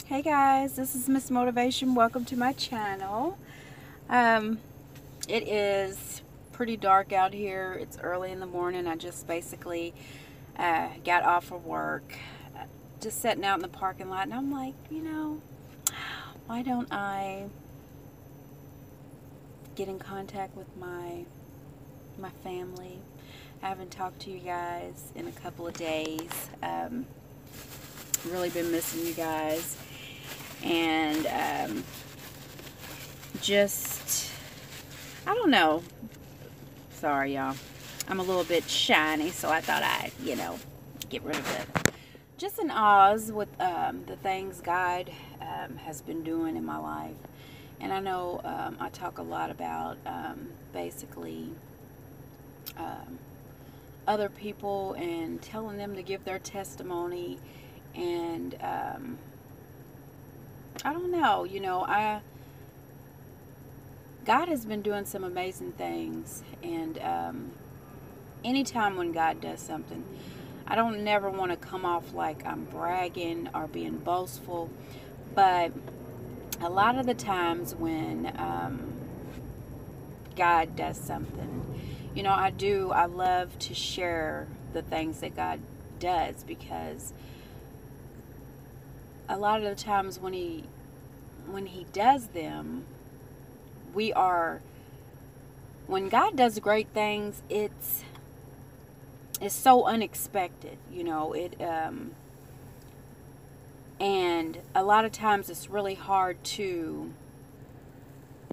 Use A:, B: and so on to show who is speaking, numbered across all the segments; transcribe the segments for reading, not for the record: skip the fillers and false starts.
A: Hey guys, this is Miss Motivation. Welcome to my channel. It is pretty dark out here. It's early in the morning. I just basically got off of work, just sitting out in the parking lot, and I'm like, why don't I get in contact with my family? I haven't talked to you guys in a couple of days. Really been missing you guys. And just, I don't know. Sorry, y'all. I'm a little bit shiny, so I thought I'd, get rid of it. Just in Oz with the things God has been doing in my life. And I know I talk a lot about basically other people and telling them to give their testimony. And I don't know, God has been doing some amazing things, and anytime when God does something, I don't never want to come off like I'm bragging or being boastful, but a lot of the times when God does something, I love to share the things that God does, because a lot of the times when he does them, when God does great things, it's so unexpected, and a lot of times it's really hard to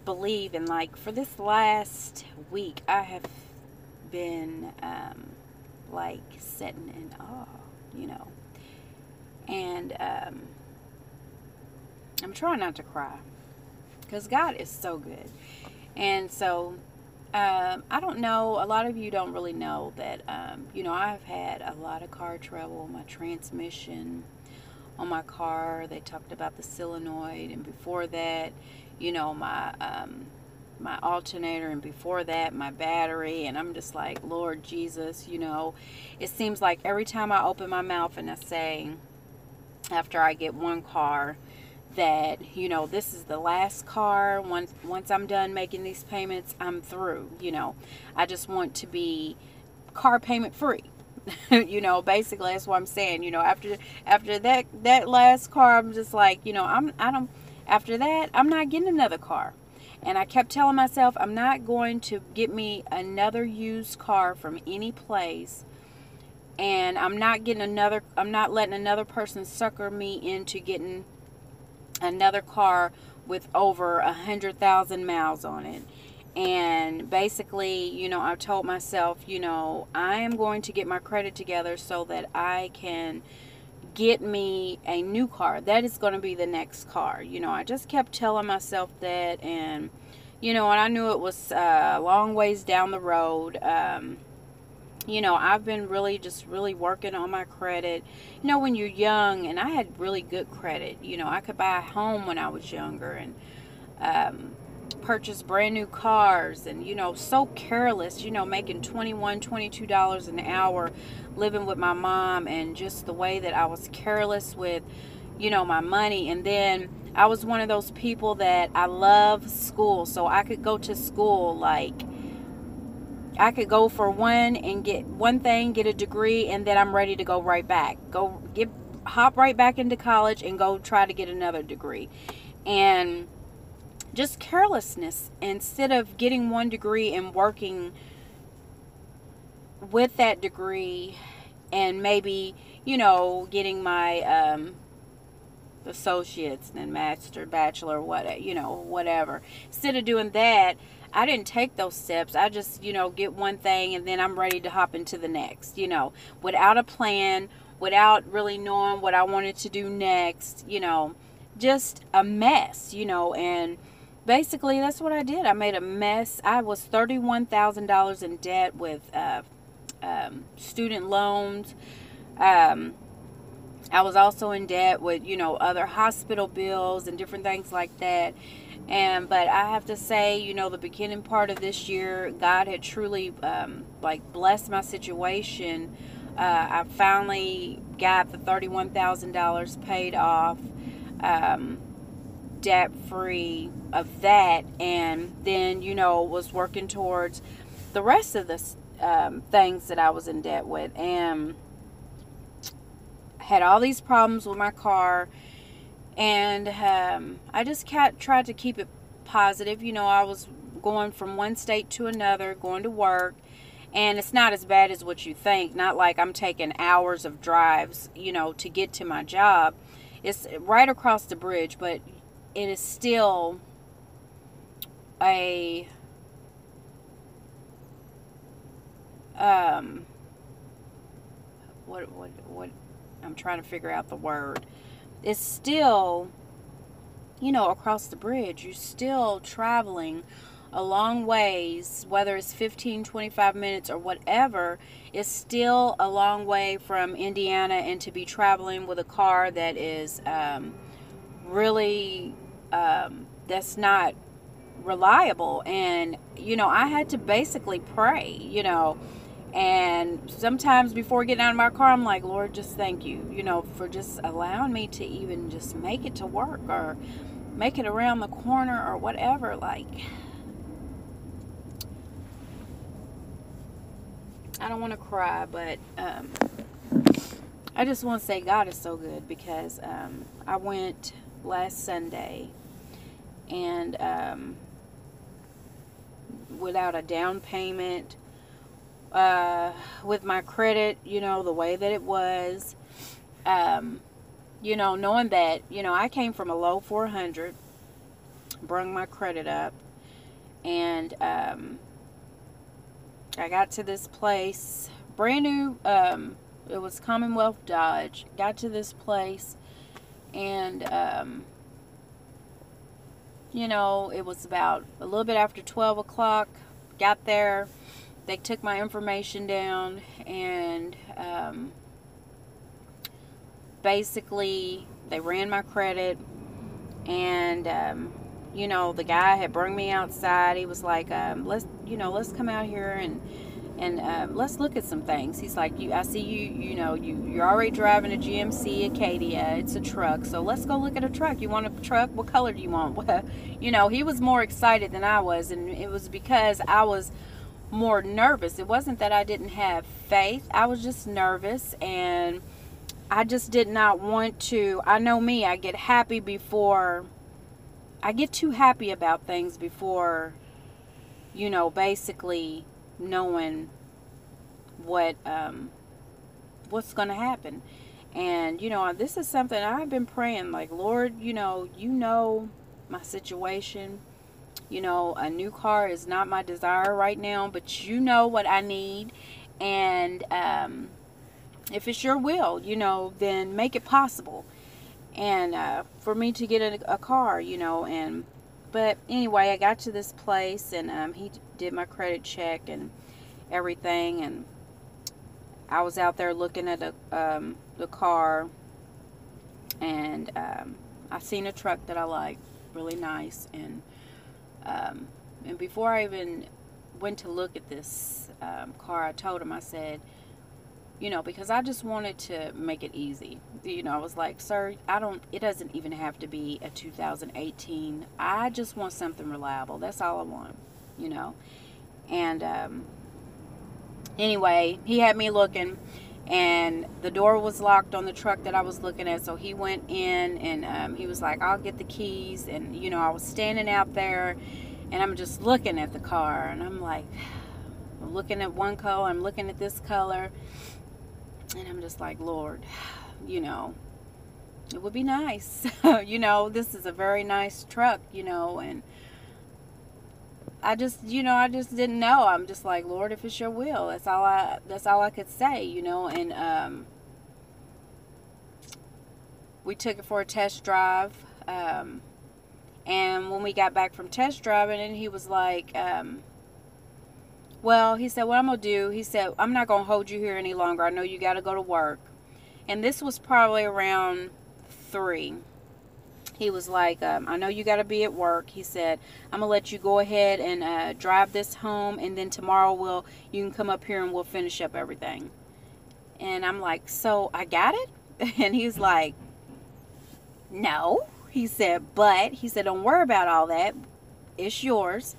A: believe. And like for this last week, I have been like sitting in awe, and I'm trying not to cry, because God is so good. And so I don't know, a lot of you don't really know that I've had a lot of car trouble. My transmission on my car, they talked about the solenoid, and before that, my alternator, and before that my battery. And I'm just like, Lord Jesus, it seems like every time I open my mouth and I say, after I get one car, that this is the last car. Once I'm done making these payments, I'm through. I just want to be car payment free. Basically that's what I'm saying. After that last car, I'm just like, after that, I'm not getting another car. And I kept telling myself, I'm not going to get me another used car from any place, and I'm not letting another person sucker me into getting another car with over 100,000 miles on it. And basically, I told myself, I am going to get my credit together so that I can get me a new car. That is going to be the next car. I just kept telling myself that. And and I knew it was a long ways down the road. I've been really working on my credit. When you're young, and I had really good credit. I could buy a home when I was younger, and purchase brand new cars, and so careless, making $21-22 an hour, living with my mom, and just the way that I was careless with my money. And then I was one of those people that I love school, so I could go to school, like I could go for one and get one thing, get a degree, and then I'm ready to go right back. Hop right back into college and go try to get another degree. And just carelessness, instead of getting one degree and working with that degree, and maybe, getting my associates and master, bachelor, whatever. Instead of doing that, I didn't take those steps. I just, get one thing and then I'm ready to hop into the next, without a plan, without really knowing what I wanted to do next, just a mess, and basically that's what I did. I made a mess. I was $31,000 in debt with student loans. I was also in debt with, other hospital bills and different things like that. But I have to say, the beginning part of this year, God had truly blessed my situation. I finally got the $31,000 paid off. debt free of that, and then, you know, was working towards the rest of the things that I was in debt with, and had all these problems with my car. And I just tried to keep it positive. You know, I was going from one state to another, going to work, and it's not as bad as what you think. Not like I'm taking hours of drives, you know, to get to my job. It's right across the bridge, but it is still a what I'm trying to figure out the word. It's still, you know, across the bridge. You're still traveling a long ways, whether it's 15, 25 minutes or whatever. It's still a long way from Indiana, and to be traveling with a car that is really that's not reliable. And, you know, I had to basically pray, you know. And sometimes before getting out of my car, I'm like, Lord, just thank you, you know, for just allowing me to even just make it to work or make it around the corner or whatever. Like, I don't want to cry, but I just want to say God is so good, because I went last Sunday, and without a down payment, with my credit, you know, the way that it was, you know, knowing that, you know, I came from a low 400, brung my credit up, and I got to this place, brand new, it was Commonwealth Dodge. Got to this place, and you know, it was about a little bit after 12 o'clock. Got there. They took my information down, and basically they ran my credit, and you know, the guy had brought me outside. He was like, let's come out here and let's look at some things. He's like, I see you know, you're already driving a GMC Acadia. It's a truck, so let's go look at a truck. You want a truck? What color do you want? Well, you know, he was more excited than I was, and it was because I was more nervous. It wasn't that I didn't have faith. I was just nervous, and I just did not want to. I know me, I get happy before, I get too happy about things before, you know, basically knowing what's going to happen. And, you know, this is something I've been praying, like, Lord, you know my situation. You know, a new car is not my desire right now, but you know what I need. And if it's your will, you know, then make it possible. And for me to get a car, you know. And but anyway, I got to this place, and he did my credit check and everything. And I was out there looking at the car, and I seen a truck that I liked, really nice. And before I even went to look at this car, I told him, I said, you know, because I just wanted to make it easy. You know, I was like, sir, it doesn't even have to be a 2018. I just want something reliable. That's all I want, you know. And anyway, he had me looking, and the door was locked on the truck that I was looking at. So he went in, and he was like, I'll get the keys. And, you know, I was standing out there, and I'm just looking at the car, and I'm like, I'm looking at one color, I'm looking at this color, and I'm just like, Lord, you know, it would be nice. You know, this is a very nice truck, you know. And I just didn't know. I'm just like, Lord, if it's your will, that's all I could say, you know. And we took it for a test drive, and when we got back from test driving, and he was like, well, he said, what I'm gonna do, he said, I'm not gonna hold you here any longer. I know you got to go to work. And this was probably around 3. He was like, I know you got to be at work. He said, I'm going to let you go ahead and drive this home, and then tomorrow you can come up here and we'll finish up everything. And I'm like, so I got it? And he's like, no. He said, but he said, don't worry about all that. It's yours.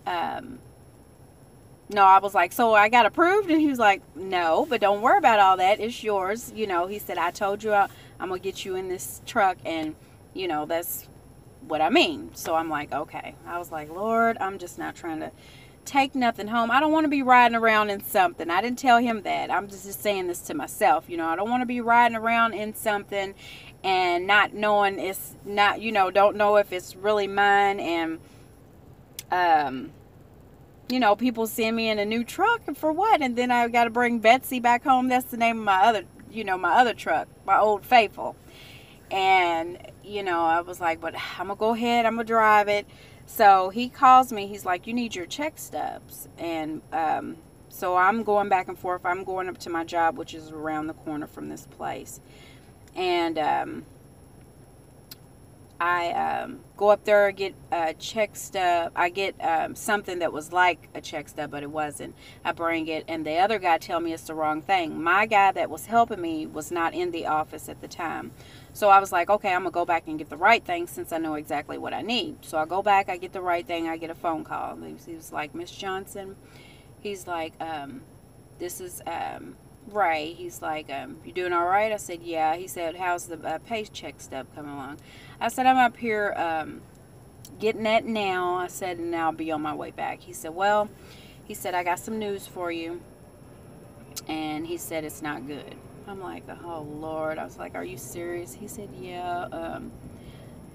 A: No, I was like, so I got approved? And he was like, no, but don't worry about all that. It's yours. You know, he said, I told you I'm going to get you in this truck. And, you know, that's what I mean. So I'm like, okay. I was like, Lord, I'm just not trying to take nothing home. I don't want to be riding around in something. I didn't tell him that. I'm just saying this to myself. You know, I don't want to be riding around in something and not knowing it's not, you know, don't know if it's really mine. And, you know, people send me in a new truck for what? And then I got to bring Betsy back home. That's the name of my other, you know, my other truck, my Old Faithful. And, you know, I was like, but I'm going to go ahead. I'm going to drive it. So he calls me. He's like, you need your check stubs. And so I'm going back and forth. I'm going up to my job, which is around the corner from this place. And I go up there, get a check stub. I get something that was like a check stub, but it wasn't. I bring it, and the other guy tell me it's the wrong thing. My guy that was helping me was not in the office at the time. So I was like, okay, I'm going to go back and get the right thing since I know exactly what I need. So I go back, I get the right thing, I get a phone call. He was like, Miss Johnson, he's like, this is Ray. He's like, you doing all right? I said, yeah. He said, how's the paycheck stub coming along? I said, I'm up here getting that now. I said, and I'll be on my way back. He said, well, he said, I got some news for you. And he said, it's not good. I'm like, oh, Lord. I was like, are you serious? He said, yeah.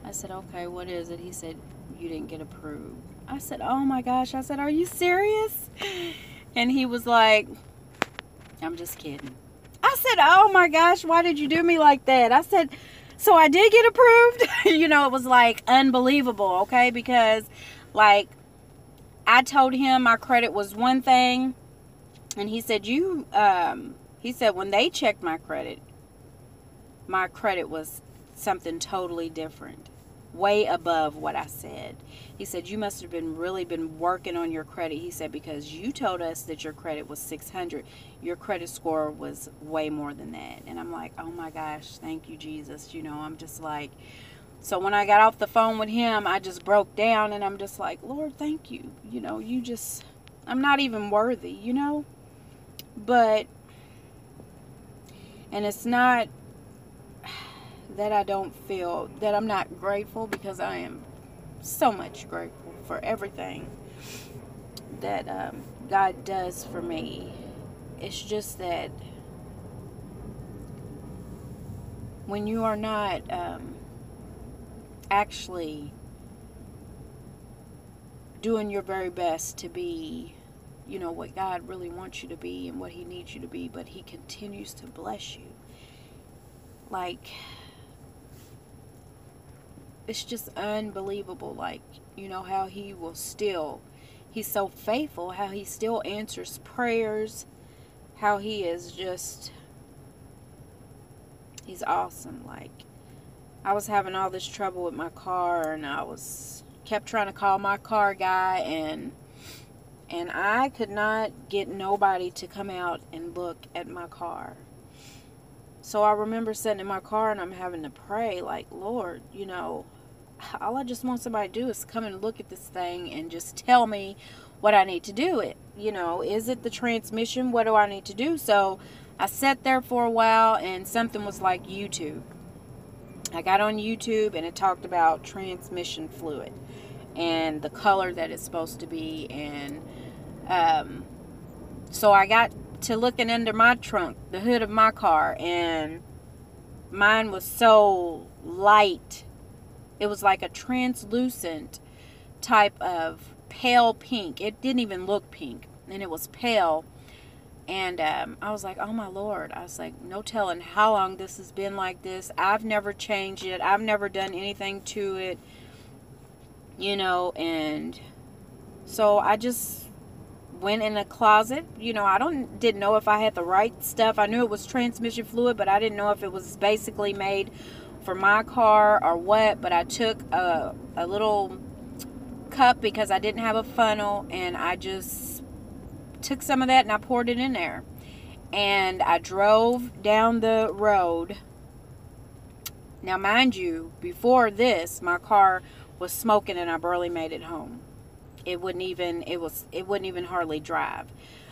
A: I said, okay, what is it? He said, you didn't get approved. I said, oh, my gosh. I said, are you serious? And he was like, I'm just kidding. I said, oh, my gosh, why did you do me like that? I said, so I did get approved. You know, it was like unbelievable, okay? Because, like, I told him my credit was one thing. And he said, he said, when they checked my credit was something totally different. Way above what I said. He said, you must have really been working on your credit. He said, because you told us that your credit was 600. Your credit score was way more than that. And I'm like, oh my gosh, thank you, Jesus. You know, I'm just like, so when I got off the phone with him, I just broke down and I'm just like, Lord, thank you. You know, I'm not even worthy, you know. But, and it's not that I don't feel that I'm not grateful, because I am so much grateful for everything that God does for me. It's just that when you are not actually doing your very best to be, you know, what God really wants you to be and what He needs you to be, but He continues to bless you. Like, it's just unbelievable. Like, you know, how He will still, He's so faithful, how He still answers prayers, how He is just, He's awesome. Like, I was having all this trouble with my car, and I kept trying to call my car guy, and I could not get nobody to come out and look at my car. So I remember sitting in my car and I'm having to pray, like, Lord, you know, all I just want somebody to do is come and look at this thing and just tell me what I need to do. You know, is it the transmission? What do I need to do? So I sat there for a while, and something was like YouTube. I got on YouTube and it talked about transmission fluid and the color that it's supposed to be. And so I got to looking under my trunk, the hood of my car, and mine was so light. It was like a translucent type of pale pink. It didn't even look pink, and it was pale. And I was like, oh my Lord. I was like, no telling how long this has been like this. I've never changed it. I've never done anything to it, you know. And so I just went in a closet. You know, I didn't know if I had the right stuff. I knew it was transmission fluid, but I didn't know if it was basically made for my car or what. But I took a little cup because I didn't have a funnel, and I just took some of that and I poured it in there. And I drove down the road Now, mind you, before this, my car was smoking and I barely made it home. It wouldn't even hardly drive.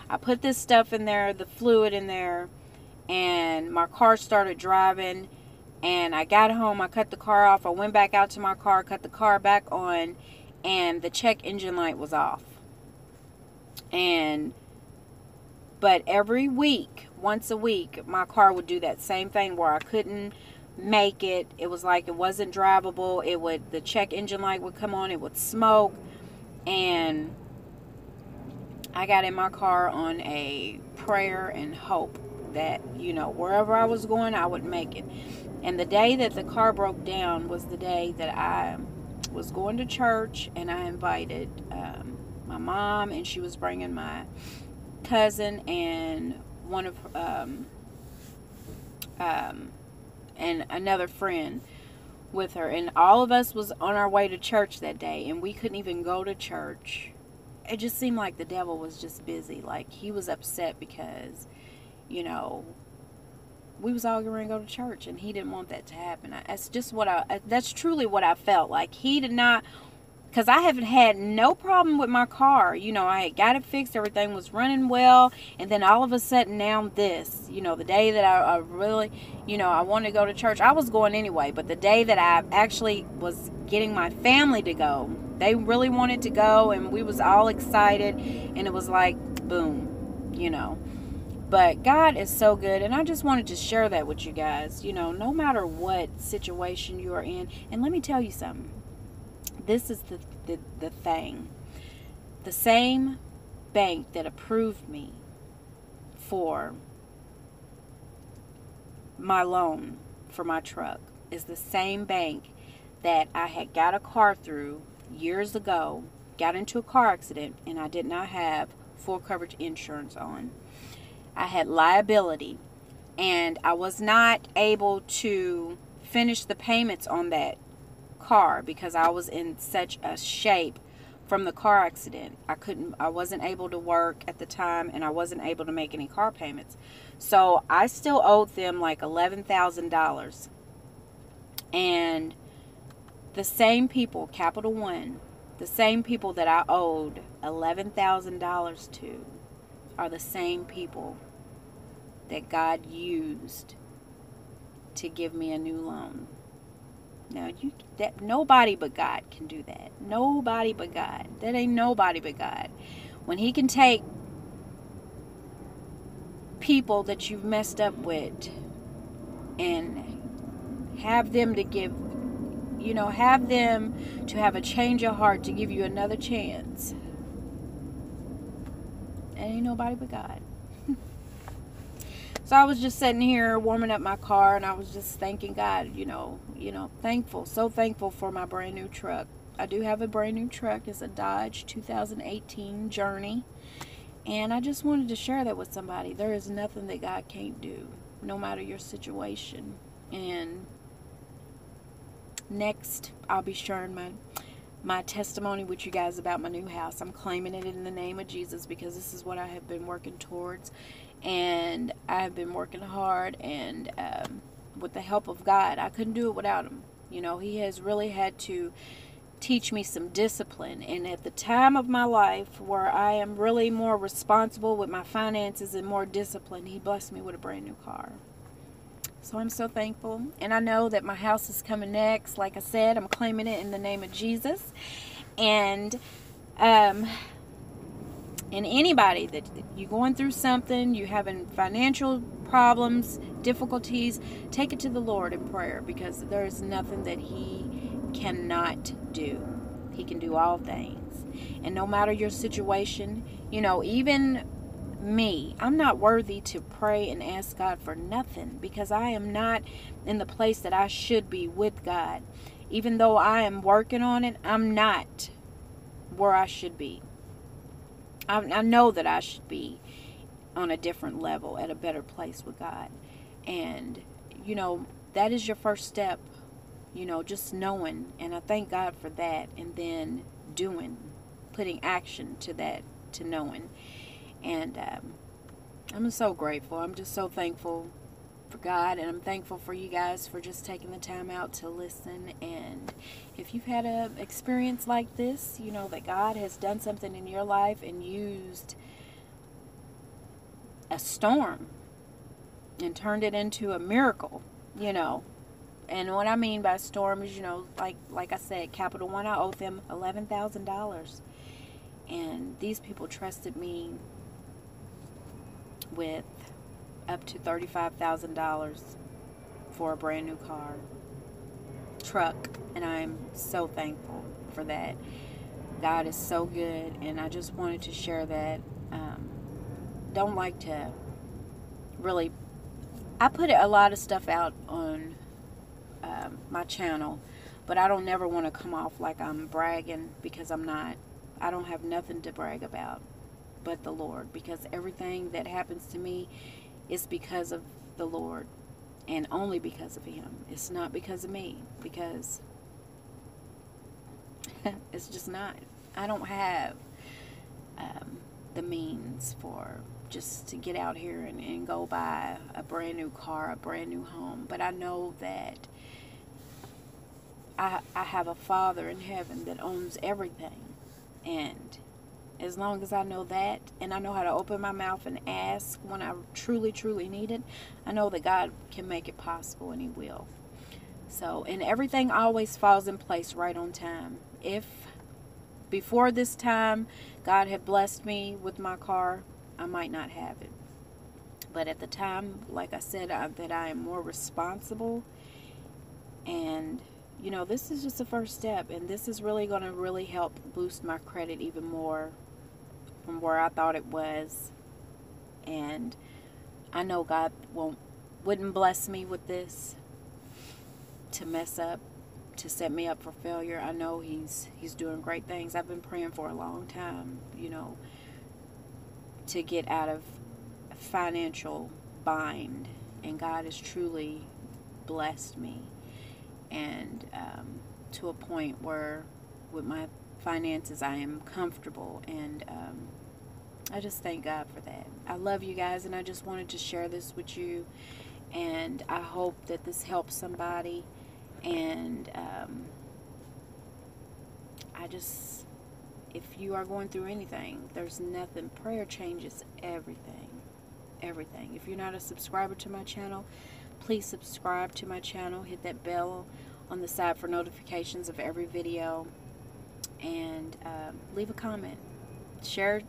A: I put this stuff in there, the fluid in there, and my car started driving. And I got home, I cut the car off, I went back out to my car, cut the car back on, and the check engine light was off. But every week, once a week, my car would do that same thing where I couldn't make it. It was like it wasn't drivable. The check engine light would come on, it would smoke. And I got in my car on a prayer and hope that, wherever I was going, I would make it. And the day that the car broke down was the day that I was going to church, and I invited my mom, and she was bringing my cousin and one of and another friend with her, and all of us was on our way to church that day, and we couldn't even go to church. It just seemed like the devil was just busy. Like, he was upset because, we was all going to go to church, and he didn't want that to happen. That's truly what I felt like. He did not, because I haven't had no problem with my car. I had got it fixed, everything was running well, and then all of a sudden now this, the day that I really, I wanted to go to church, I was going anyway, but the day that I actually was getting my family to go, they really wanted to go, and we was all excited, and it was like, boom, But God is so good, and I just wanted to share that with you guys. No matter what situation you are in, and let me tell you something. This is the thing. The same bank that approved me for my loan for my truck is the same bank that I had got a car through years ago, got into a car accident, and I did not have full coverage insurance on. I had liability, and I was not able to finish the payments on that car because I was in such a shape from the car accident. I wasn't able to work at the time, and I wasn't able to make any car payments. So I still owed them like $11,000. And the same people, Capital One, the same people that I owed $11,000 to are the same people that God used to give me a new loan. Now, nobody but God can do that. Nobody but God. That ain't nobody but God. When He can take people that you've messed up with and have them to give, have them to have a change of heart to give you another chance. Ain't nobody but God. So I was just sitting here warming up my car, and I was just thanking God, thankful, so thankful for my brand new truck. I do have a brand new truck. It's a Dodge 2018 Journey, and I just wanted to share that with somebody. There is nothing that God can't do, no matter your situation. And next, I'll be sharing my testimony with you guys about my new house. I'm claiming it in the name of Jesus because this is what I have been working towards, and I have been working hard, and with the help of God, I couldn't do it without Him. He has really had to teach me some discipline, and at the time of my life where I am really more responsible with my finances and more disciplined, He blessed me with a brand new car. So I'm so thankful, and I know that my house is coming next. Like I said, I'm claiming it in the name of Jesus. And anybody that you're going through something, you're having financial problems, difficulties, take it to the Lord in prayer, because there is nothing that He cannot do. He can do all things. And no matter your situation, even me, I'm not worthy to pray and ask God for nothing, because I am not in the place that I should be with God. Even though I am working on it, I'm not where I should be. I know that I should be on a different level, at a better place with God. And that is your first step, just knowing. And I thank God for that, and then doing, putting action to that, to knowing. And I'm so grateful. I'm just so thankful for God, and I'm thankful for you guys for just taking the time out to listen. And if you've had an experience like this, you know that God has done something in your life and used a storm and turned it into a miracle, you know. And what I mean by storm is, you know, like I said, Capital One, I owe them $11,000. And these people trusted me with up to $35,000 for a brand new truck, and I'm so thankful for that. God is so good, and I just wanted to share that. Don't like to really, I put a lot of stuff out on my channel, but I don't never want to come off like I'm bragging, because I'm not. I don't have nothing to brag about but the Lord, because everything that happens to me is because of the Lord, and only because of Him. It's not because of me, because it's just not. I don't have the means for just to get out here and go buy a brand new car, a brand new home. But I know that I have a Father in heaven that owns everything. And as long as I know that, and I know how to open my mouth and ask when I truly, truly need it, I know that God can make it possible, and He will. So, and everything always falls in place right on time. If before this time God had blessed me with my car, I might not have it. But at the time, like I said, that I am more responsible. And you know, this is just the first step, and this is really going to really help boost my credit even more from where I thought it was. And I know God wouldn't bless me with this to mess up, to set me up for failure. I know He's doing great things. I've been praying for a long time, you know, to get out of a financial bind, and God has truly blessed me. And to a point where with my finances I am comfortable, and I just thank God for that. I love you guys, and I just wanted to share this with you, and I hope that this helps somebody. And if you are going through anything, there's nothing, prayer changes everything. If you're not a subscriber to my channel, please subscribe to my channel. Hit that bell on the side for notifications of every video, and leave a comment. Share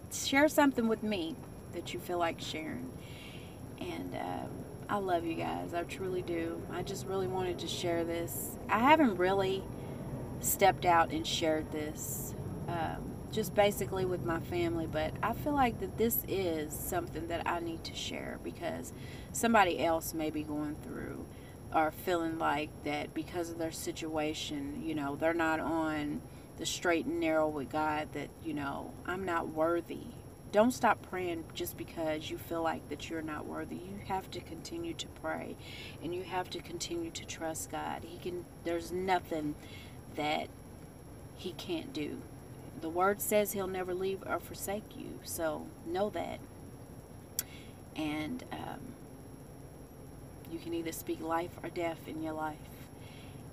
A: something with me that you feel like sharing. And I love you guys. I truly do. I just really wanted to share this. I haven't really stepped out and shared this, just basically with my family, but I feel like that this is something that I need to share, because somebody else may be going through or feeling like that because of their situation, you know, they're not on the straight and narrow with God, that, you know, I'm not worthy. Don't stop praying just because you feel like that you're not worthy. You have to continue to pray, and you have to continue to trust God. There's nothing that He can't do. The Word says He'll never leave or forsake you, so know that. And you can either speak life or death in your life,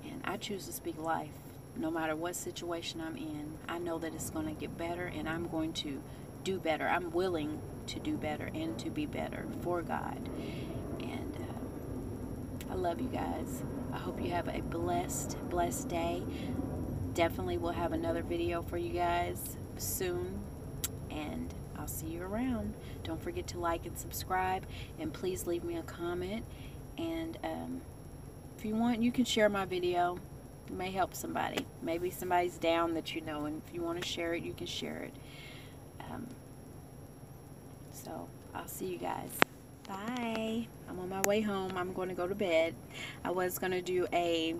A: and I choose to speak life. No matter what situation I'm in, I know that it's going to get better, and I'm going to do better. I'm willing to do better and to be better for God. And I love you guys. I hope you have a blessed day. Definitely will have another video for you guys soon, and I'll see you around. Don't forget to like and subscribe, and please leave me a comment. And if you want, you can share my video. It may help somebody. Maybe somebody's down that you know, and if you want to share it, you can share it. So I'll see you guys. Bye. I'm on my way home. I'm going to go to bed. I was going to do a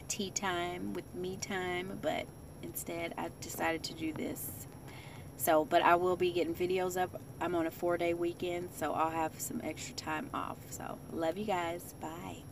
A: tea time with me time, but instead I decided to do this. So, but I will be getting videos up. I'm on a 4-day weekend, so I'll have some extra time off. So, love you guys. Bye.